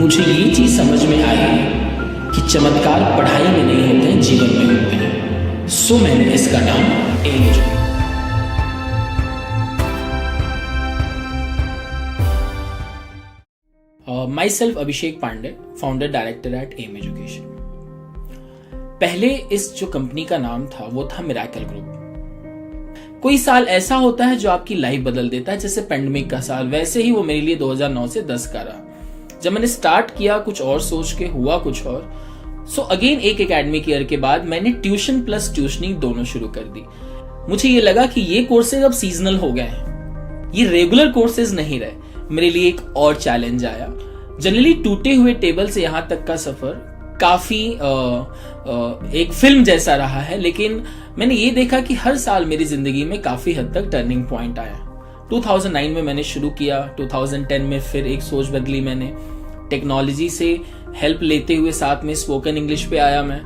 मुझे ये चीज समझ में आई कि चमत्कार पढ़ाई में नहीं होते हैं, जीवन में होते हैं। सो मैंने इसका नाम M education. Myself Abhishek Pandey, founder director at M education. पहले इस जो कंपनी का नाम था वो था मिरेकल ग्रुप। कोई साल ऐसा होता है जो आपकी लाइफ बदल देता है, जैसे पेंडेमिक का साल, वैसे ही वो मेरे लिए 2009 से 10 का रहा। जब मैंने स्टार्ट किया कुछ और सोच के, हुआ कुछ और। सो अगेन एक एकेडमिक ईयर के बाद मैंने ट्यूशन प्लस ट्यूशनिंग दोनों शुरू कर दी। मुझे ये लगा कि ये कोर्सेज अब सीजनल हो गए हैं, ये रेगुलर कोर्सेज नहीं रहे। मेरे लिए एक और चैलेंज आया। जनरली टूटे हुए टेबल से यहां तक का सफर काफी एक फिल्म जैसा रहा है, लेकिन मैंने ये देखा कि हर साल मेरी जिंदगी में काफी हद तक टर्निंग पॉइंट आया। 2009 में मैंने शुरू किया, 2010 में फिर एक सोच बदली मैंने, टेक्नोलॉजी से हेल्प लेते हुए साथ में स्पोकन इंग्लिश पे आया मैं।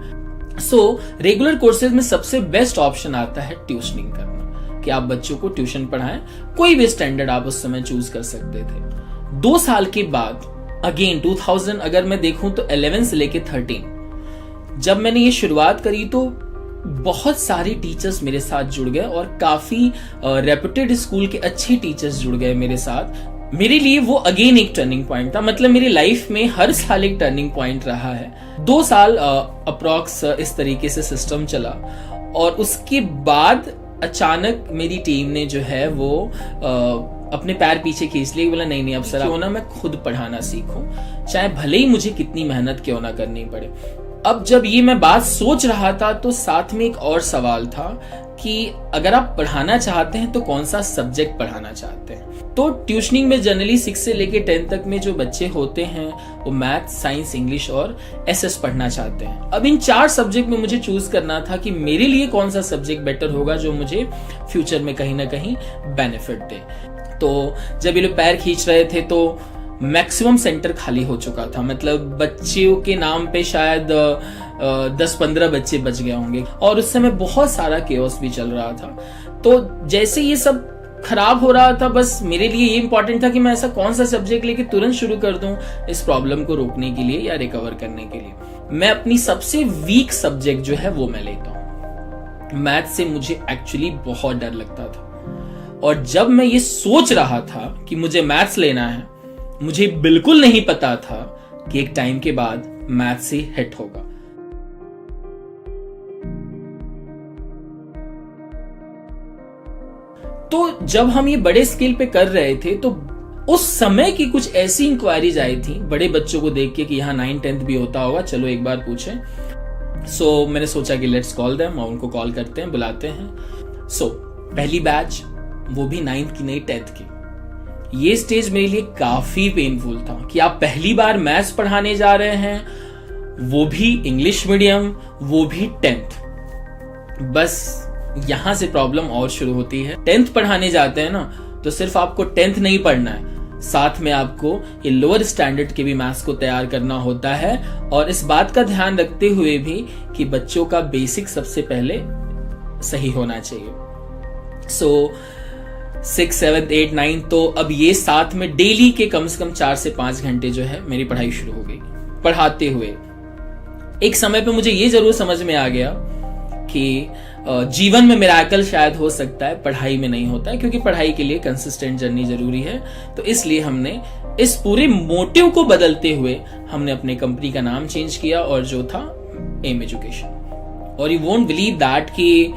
सो रेगुलर कोर्सेज में सबसे बेस्ट ऑप्शन आता है ट्यूशनिंग करना, कि आप बच्चों को ट्यूशन पढ़ाएं। कोई भी स्टैंडर्ड आप उस समय चूज कर सकते थे। 2 साल के बाद अगेन 2000 अगर मैं देखूं तो 11 से लेके 13 जब मैंने ये शुरुआत करी तो बहुत सारे टीचर्स मेरे साथ जुड़ गए और काफी रेप्यूटेड स्कूल के अच्छे टीचर्स जुड़ गए मेरे साथ। मेरे लिए वो अगेन एक टर्निंग पॉइंट था। मतलब मेरी लाइफ में हर साल एक टर्निंग पॉइंट रहा है। 2 साल अप्रॉक्स इस तरीके से सिस्टम चला और उसके बाद अचानक मेरी टीम ने जो है वो अपने पैर पीछे खींच लिए। बोला नहीं अब सर क्यों ना मैं खुद पढ़ाना सीखूं, चाहे भले ही मुझे कितनी मेहनत क्यों ना करनी पड़े। अब जब ये मैं बात सोच रहा था तो साथ में एक और सवाल था कि अगर आप पढ़ाना चाहते हैं तो कौन सा सब्जेक्ट पढ़ाना चाहते हैं। तो ट्यूशनिंग में जनरली 6 से लेके 10 तक में जो बच्चे होते हैं वो मैथ, साइंस, इंग्लिश और एसएस पढ़ना चाहते हैं। अब इन 4 सब्जेक्ट में मुझे चूज करना था कि मेरे लिए कौन सा सब्जेक्ट बेटर होगा जो मुझे फ्यूचर में कहीं ना कहीं बेनिफिट दे। तो जब ये लोग पैर खींच रहे थे तो मैक्सिमम सेंटर खाली हो चुका था। मतलब बच्चों के नाम पे शायद 10-15 बच्चे बच गए होंगे और उस समय बहुत सारा केओस भी चल रहा था। तो जैसे ये सब खराब हो रहा था, बस मेरे लिए ये इंपॉर्टेंट था कि मैं ऐसा कौन सा सब्जेक्ट लेके तुरंत शुरू कर दूं इस प्रॉब्लम को रोकने के लिए या रिकवर करने के लिए। मैं अपनी सबसे वीक सब्जेक्ट जो है वो मैं लेता हूं। मैथ से मुझे एक्चुअली बहुत डर लगता था और जब मैं ये सोच रहा था कि मुझे मैथ्स लेना है, मुझे बिल्कुल नहीं पता था कि एक टाइम के बाद मैथ से हिट होगा। तो जब हम ये बड़े स्केल पे कर रहे थे तो उस समय की कुछ ऐसी इंक्वायरीज आई थी बड़े बच्चों को देख के कि यहाँ 9th-10th भी होता होगा, चलो एक बार पूछें। सो मैंने सोचा कि लेट्स कॉल देम, और उनको कॉल करते हैं, बुलाते हैं। सो पहली बैच, वो भी 9th की नहीं 10th की। ये स्टेज मेरे लिए काफी पेनफुल था कि आप पहली बार मैथ्स पढ़ाने जा रहे हैं, वो भी इंग्लिश मीडियम, वो भी 10th। बस यहां से प्रॉब्लम और शुरू होती है। 10th पढ़ाने जाते हैं ना तो सिर्फ आपको 10th नहीं पढ़ना है, साथ में आपको ये लोअर स्टैंडर्ड के भी मैथ्स को तैयार करना होता है और इस बात का ध्यान रखते हुए भी कि बच्चों का बेसिक सबसे पहले सही होना चाहिए। सो 6, 7, 8, 9 तो अब ये साथ में डेली के कम से कम 4 से 5 घंटे जो है मेरी पढ़ाई शुरू हो गई। पढ़ाते हुए एक समय पे मुझे ये जरूर समझ में आ गया कि जीवन में मिरेकल शायद हो सकता है, पढ़ाई में नहीं होता है, क्योंकि पढ़ाई के लिए कंसिस्टेंट जर्नी जरूरी है। तो इसलिए हमने इस पूरे मोटिव को बदलते हुए हमने अपने कंपनी का नाम चेंज किया और जो था एम एजुकेशन। और यू वोंट बिलीव दैट कि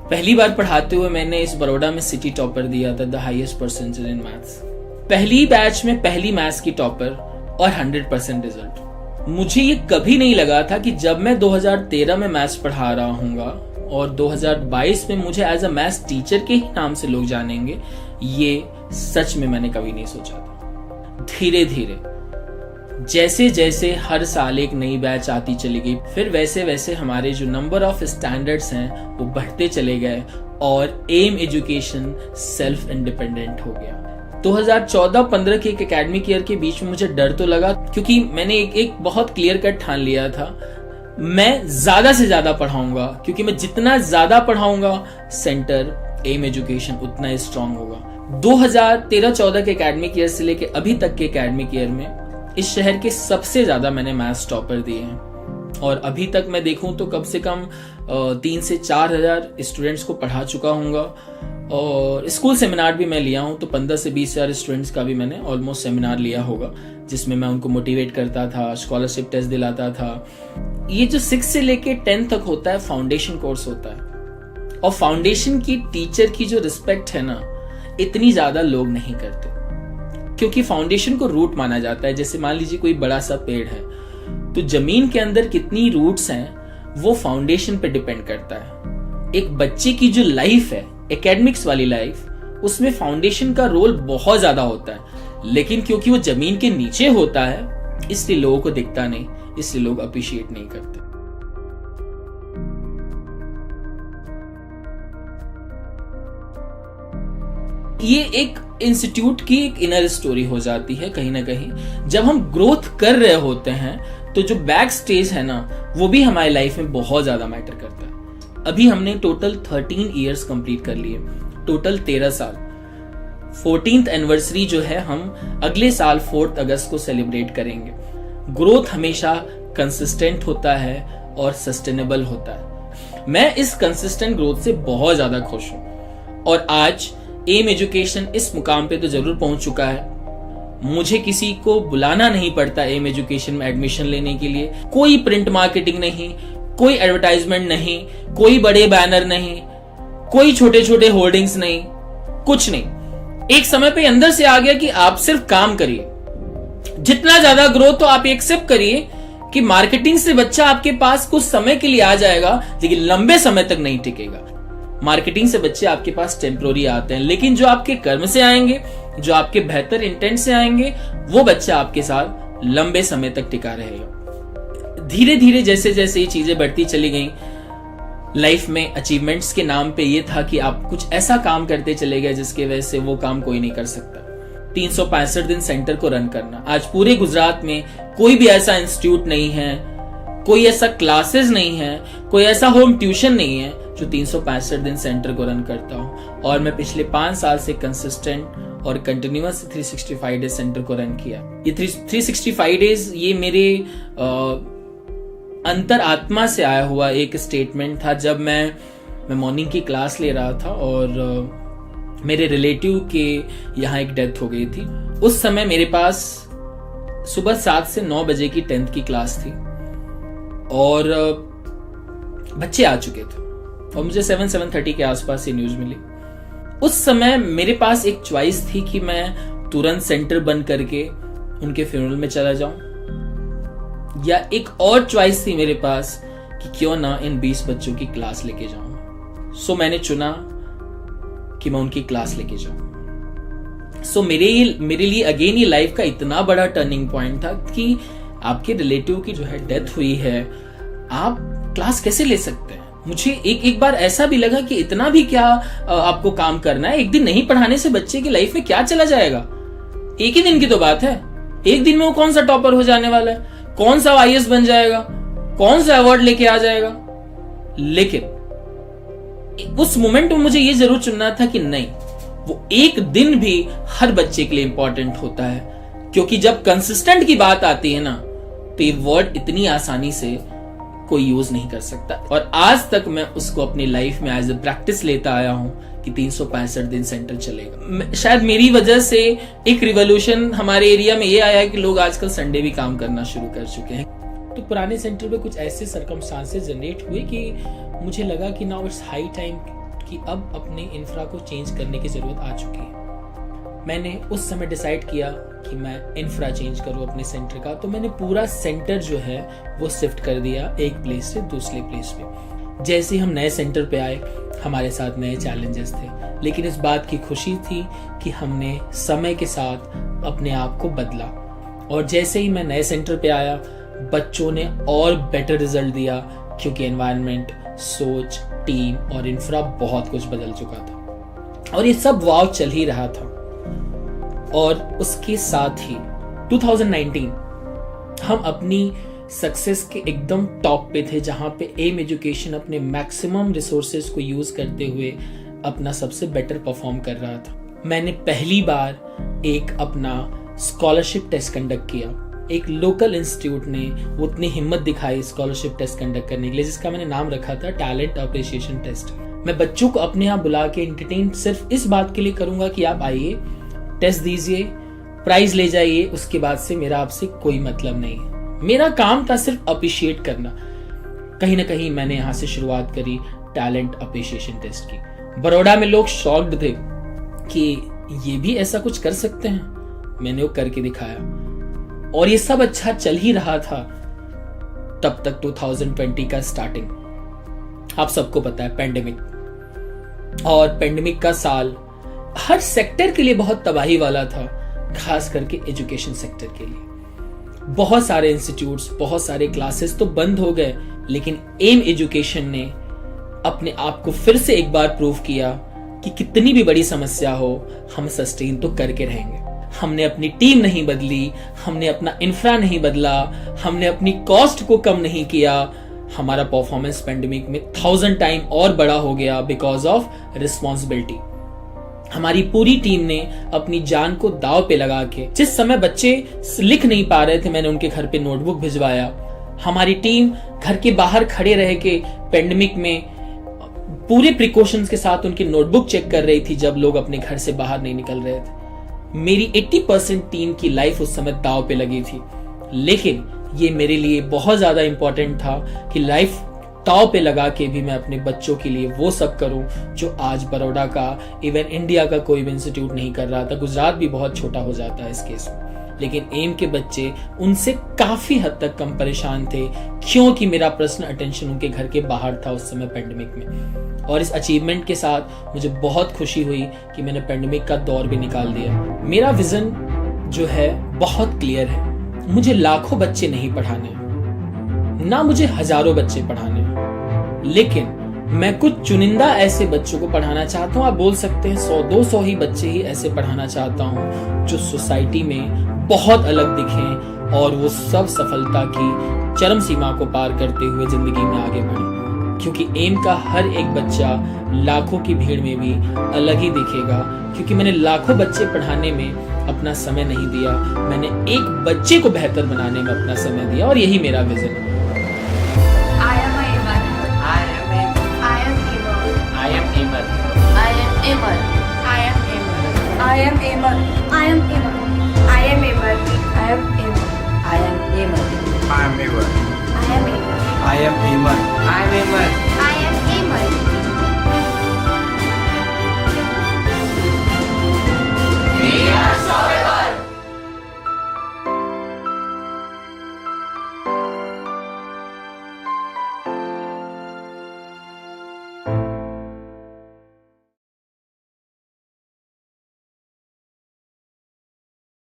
पहली बार पढ़ाते हुए मैंने इस बड़ौदा में सिटी टॉपर दिया था, the highest percentage in maths. पहली बैच में पहली मैथ्स की टॉपर और 100% रिजल्ट। मुझे ये कभी नहीं लगा था कि जब मैं 2013 में मैथ्स पढ़ा रहा हूँगा और 2022 में मुझे एज अ मैथ्स टीचर के ही नाम से लोग जानेंगे, ये सच में मैंने कभी नहीं सोचा था। धीरे धीरे जैसे जैसे हर साल एक नई बैच आती चली गई, फिर वैसे वैसे हमारे जो नंबर ऑफ स्टैंडर्ड्स हैं वो बढ़ते चले गए और एम एजुकेशन सेल्फ इंडिपेंडेंट हो गया। 2014-15 के एक एकेडमिक ईयर के बीच में मुझे डर तो लगा, क्योंकि मैंने एक बहुत क्लियर कट ठान लिया था, मैं ज्यादा से ज्यादा पढ़ाऊंगा, क्योंकि मैं जितना ज्यादा पढ़ाऊंगा सेंटर एम एजुकेशन उतना ही स्ट्रांग होगा। 2013-14 के एकेडमिक ईयर से लेके अभी तक के एकेडमिक ईयर में इस शहर के सबसे ज्यादा मैंने मैथ्स टॉपर दिए हैं, और अभी तक मैं देखूं तो कम से कम 3 से 4 हजार स्टूडेंट्स को पढ़ा चुका हूँगा। और स्कूल सेमिनार भी मैं लिया हूँ, तो 15 से 20 हजार स्टूडेंट्स का भी मैंने ऑलमोस्ट सेमिनार लिया होगा, जिसमें मैं उनको मोटिवेट करता था, स्कॉलरशिप टेस्ट दिलाता था। ये जो 6 से लेके 10 तक होता है फाउंडेशन कोर्स होता है, और फाउंडेशन की टीचर की जो रिस्पेक्ट है ना, इतनी ज्यादा लोग नहीं करते, क्योंकि फाउंडेशन को रूट माना जाता है। जैसे मान लीजिए कोई बड़ा सा पेड़ है, तो जमीन के अंदर कितनी रूट्स हैं वो फाउंडेशन पे डिपेंड करता है। एक बच्चे की जो लाइफ है, एकेडमिक्स वाली लाइफ, उसमें फाउंडेशन का रोल बहुत ज्यादा होता है, लेकिन क्योंकि वो जमीन के नीचे होता है इसलिए लोगों को दिखता नहीं, इसलिए लोग अप्रिशिएट नहीं करते। ये एक इंस्टीट्यूट की एक इनर स्टोरी हो जाती है कहीं ना कहीं। जब हम ग्रोथ कर रहे होते हैं तो जो बैक स्टेज है ना, वो भी हमारी लाइफ में बहुत ज्यादा मैटर करता है। अभी हमने टोटल 13 इयर्स कंप्लीट कर लिए, टोटल 13 साल। 14th एनिवर्सरी जो है हम अगले साल 4 अगस्त को सेलिब्रेट करेंगे। ग्रोथ हमेशा कंसिस्टेंट होता है और सस्टेनेबल होता है। मैं इस कंसिस्टेंट ग्रोथ से बहुत ज्यादा खुश हूं, और आज एम एजुकेशन इस मुकाम पे तो जरूर पहुंच चुका है। मुझे किसी को बुलाना नहीं पड़ता एम एजुकेशन में एडमिशन लेने के लिए। कोई प्रिंट मार्केटिंग नहीं, कोई एडवर्टाइजमेंट नहीं, कोई बड़े बैनर नहीं, कोई छोटे छोटे होर्डिंग्स नहीं, कुछ नहीं। एक समय पे अंदर से आ गया कि आप सिर्फ काम करिए, जितना ज्यादा ग्रोथ तो आप एक्सेप्ट करिए कि मार्केटिंग से बच्चा आपके पास कुछ समय के लिए आ जाएगा, लेकिन लंबे समय तक नहीं टिकेगा। मार्केटिंग से बच्चे आपके पास टेम्पोररी आते हैं, लेकिन जो आपके कर्म से आएंगे, जो आपके बेहतर इंटेंट से आएंगे, वो बच्चा आपके साथ लंबे समय तक टिका रहेगा। धीरे धीरे जैसे जैसे ये चीजें बढ़ती चली गई, लाइफ में अचीवमेंट्स के नाम पे ये था कि आप कुछ ऐसा काम करते चले गए जिसके वजह से वो काम कोई नहीं कर सकता। 365 दिन सेंटर को रन करना, आज पूरे गुजरात में कोई भी ऐसा इंस्टीट्यूट नहीं है, कोई ऐसा क्लासेस नहीं है, कोई ऐसा होम ट्यूशन नहीं है जो 365 दिन सेंटर को रन करता हो। और मैं पिछले 5 साल से कंसिस्टेंट और कंटिन्यूअस 365 डेज सेंटर को रन किया। ये 365 डेज ये मेरे अंतर आत्मा से आया हुआ एक स्टेटमेंट था। जब मैं मॉर्निंग की क्लास ले रहा था और मेरे रिलेटिव के यहाँ एक डेथ हो गई थी। उस समय मेरे पास सुबह 7 से 9 बजे की 10th की क्लास थी और बच्चे आ चुके थे, और मुझे 7-7:30 के आसपास ये न्यूज मिली। उस समय मेरे पास एक चॉइस थी कि मैं तुरंत सेंटर बंद करके उनके फ्यूनरल में चला जाऊं, या एक और चॉइस थी मेरे पास कि क्यों ना इन 20 बच्चों की क्लास लेके जाऊं। सो मैंने चुना कि मैं उनकी क्लास लेके जाऊं। सो मेरे लिए अगेन ये लाइफ का इतना बड़ा टर्निंग पॉइंट था कि आपके रिलेटिव की जो है डेथ हुई है, आप क्लास कैसे ले सकते हैं। मुझे एक बार ऐसा भी लगा कि इतना भी क्या आपको काम करना है। एक दिन नहीं पढ़ाने से बच्चे की लाइफ में क्या चला जाएगा। एक ही दिन की तो बात है, एक दिन में वो कौन सा टॉपर हो जाने वाला है, कौन सा आईएएस बन जाएगा, कौन सा अवार्ड लेके आ जाएगा। लेकिन उस मोमेंट में मुझे ये जरूर चुनना था कि नहीं, वो एक दिन भी हर बच्चे के लिए इंपॉर्टेंट होता है, क्योंकि जब कंसिस्टेंट की बात आती है ना, तो ये वर्ड इतनी आसानी से कोई यूज नहीं कर सकता। और आज तक मैं उसको अपनी लाइफ में एज ए प्रैक्टिस लेता आया हूं कि 365 दिन सेंटर चलेगा। शायद मेरी वजह से एक रिवॉल्यूशन हमारे एरिया में ये आया है कि लोग आजकल संडे भी काम करना शुरू कर चुके हैं। तो पुराने सेंटर में कुछ ऐसे सर्कमस्टांसेस जनरेट हुए कि मुझे लगा कि नाउ इट्स हाई टाइम कि अब अपने इंफ्रा को चेंज करने की जरूरत आ चुकी है। मैंने उस समय डिसाइड किया कि मैं इंफ्रा चेंज करूं अपने सेंटर का। तो मैंने पूरा सेंटर जो है वो शिफ्ट कर दिया एक प्लेस से दूसरे प्लेस पे। जैसे हम नए सेंटर पे आए, हमारे साथ नए चैलेंजेस थे, लेकिन इस बात की खुशी थी कि हमने समय के साथ अपने आप को बदला। और जैसे ही मैं नए सेंटर पे आया, बच्चों ने और बेटर रिजल्ट दिया, क्योंकि एनवायरनमेंट, सोच, टीम और इंफ्रा बहुत कुछ बदल चुका था। और ये सब वाव चल ही रहा था। और उसके साथ ही 2019 हम अपनी सक्सेस के एकदम टॉप पे थे, जहां पे एम एजुकेशन अपने मैक्सिमम रिसोर्सेज को यूज करते हुए अपना सबसे बेटर परफॉर्म कर रहा था। मैंने पहली बार एक अपना स्कॉलरशिप टेस्ट कंडक्ट किया एक लोकल इंस्टीट्यूट ने वो उतनी हिम्मत दिखाई स्कॉलरशिप टेस्ट कंडक्ट करने के लिए, जिसका मैंने नाम रखा था टैलेंट अप्रिसिएशन टेस्ट। मैं बच्चों को अपने यहाँ बुला के एंटरटेन सिर्फ इस बात के लिए करूंगा कि आप आइए, टेस्ट दीजिए, प्राइज ले जाइए, उसके बाद से मेरा आपसे कोई मतलब नहीं है। मेरा काम था सिर्फ अप्रिशिएट करना। कहीं ना कहीं मैंने यहाँ से शुरुआत करी टैलेंट अप्रिसिएशन टेस्ट की। बड़ौदा में लोग शॉक्ड थे कि ये भी ऐसा कुछ कर सकते हैं। मैंने वो करके दिखाया और ये सब अच्छा चल ही रहा था तब तक 2020 का स्टार्टिंग। आप सबको पता है पेंडेमिक, और पेंडेमिक का साल हर सेक्टर के लिए बहुत तबाही वाला था, खास करके एजुकेशन सेक्टर के लिए। बहुत सारे इंस्टीट्यूट्स, बहुत सारे क्लासेस तो बंद हो गए, लेकिन एम एजुकेशन ने अपने आप को फिर से एक बार प्रूव किया कि कितनी भी बड़ी समस्या हो हम सस्टेन तो करके रहेंगे। हमने अपनी टीम नहीं बदली, हमने अपना इंफ्रा नहीं बदला, हमने अपनी कॉस्ट को कम नहीं किया। हमारा परफॉर्मेंस पेंडेमिक में 1000 टाइम और बड़ा हो गया बिकॉज ऑफ रिस्पॉन्सिबिलिटी। हमारी पूरी टीम ने अपनी जान को दांव पे लगा के, जिस समय बच्चे लिख नहीं पा रहे थे, मैंने उनके घर पे नोटबुक भिजवाया। हमारी टीम घर के बाहर खड़े रह के पेंडेमिक में पूरे प्रिकॉशंस के साथ उनकी नोटबुक चेक कर रही थी जब लोग अपने घर से बाहर नहीं निकल रहे थे। मेरी 80% टीम की लाइफ उस समय दांव पे लगी थी, लेकिन ये मेरे लिए बहुत ज्यादा इंपॉर्टेंट था कि लाइफ दांव पे लगा के भी मैं अपने बच्चों के लिए वो सब करूं जो आज बड़ौदा का, इवन इंडिया का कोई भी इंस्टीट्यूट नहीं कर रहा था। गुजरात भी बहुत छोटा हो जाता है इस केस में, लेकिन एम के बच्चे उनसे काफी हद तक कम परेशान थे, क्योंकि मेरा पर्सनल अटेंशन उनके घर के बाहर था उस समय पेंडेमिक में। और इस अचीवमेंट के साथ मुझे बहुत खुशी हुई कि मैंने पेंडेमिक का दौर भी निकाल दिया। मेरा विजन जो है बहुत क्लियर है। मुझे लाखों बच्चे नहीं पढ़ाने, ना मुझे हजारों बच्चे पढ़ाने, लेकिन मैं कुछ चुनिंदा ऐसे बच्चों को पढ़ाना चाहता हूँ। आप बोल सकते हैं 100-200 ही बच्चे ही ऐसे पढ़ाना चाहता हूँ जो सोसाइटी में बहुत अलग दिखें और वो सब सफलता की चरम सीमा को पार करते हुए जिंदगी में आगे बढ़े। क्योंकि एम का हर एक बच्चा लाखों की भीड़ में भी अलग ही दिखेगा, क्योंकि मैंने लाखों बच्चे पढ़ाने में अपना समय नहीं दिया, मैंने एक बच्चे को बेहतर बनाने में अपना समय दिया, और यही मेरा विजन है। I am Eamon.